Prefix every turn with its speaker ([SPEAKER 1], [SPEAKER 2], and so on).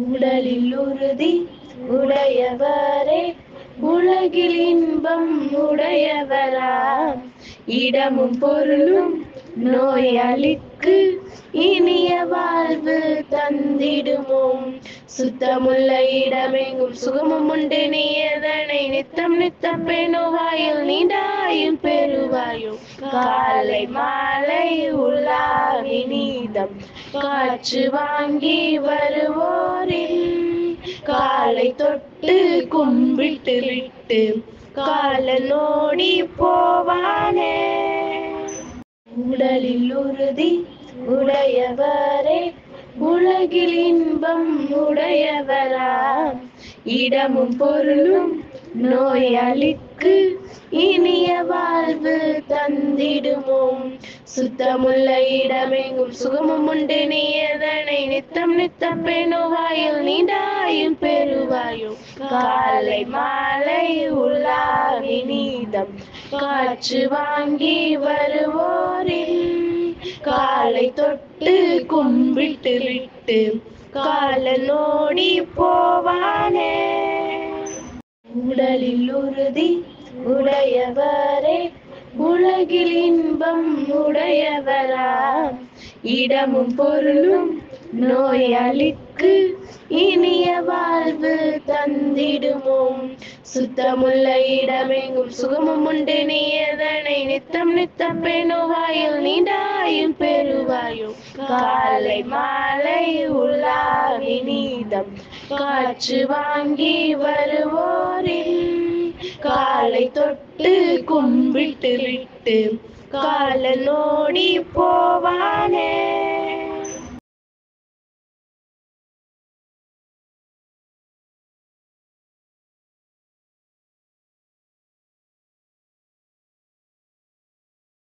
[SPEAKER 1] உடலில் உறுதி உடையவரே உலகில் இன்பம் உடையவராம் இடமும் பொருளும் நோயாளிக்கு இனிய வாழ்வு தந்திடுமோம் சுத்தமுள்ள இடமெங்கும் சுகமும் உண்டு நீ எதனை நித்தம் நித்தம் பெணுவாயில் நீண்டாயும் பெறுவாயோ காலை மாலை உள்ளாவி நீதம் காற்று வாங்கி வருவோரில் காலை தொட்டு கும்பிட்டு விட்டு கால நோடி போவானே உடலில் உறுதி உடையவரே உலகில் இன்பம் உடையவராம் இடமும் பொருளும் நோயாளிக்கு இனிய வாழ்வு தந்திடுமோம் சுத்தமுள்ள இடமெங்கும் சுகமும் உண்டு நீ எதனை நித்தம் நித்தம் பெணுவாயில் நீண்டாயும் பெறுவாயோ காலை மாலை உள்ளாவி நீதம் காற்று வாங்கி வருவோரில் காலை தொட்டு கும்பிட்டு விட்டு கால நோடி போவானே உடலில் உறுதி உடையவரே உலகில் இன்பம் உடையவராம் இடமும் பொருளும் நோயாளிக்கு இனிய வாழ்வு தந்திடுமோம் சுத்தமுள்ள இடமெங்கும் சுகமும் உண்டு நீ எதனை நித்தம் நித்தம் பெணுவாயில் நீண்டாயும் பெறுவாயோ காலை மாலை உள்ளாவி நீதம் காற்று வாங்கி வருவோரில் காலை தொட்டு கும்பிட்டு விட்டு கால நோடி போவானே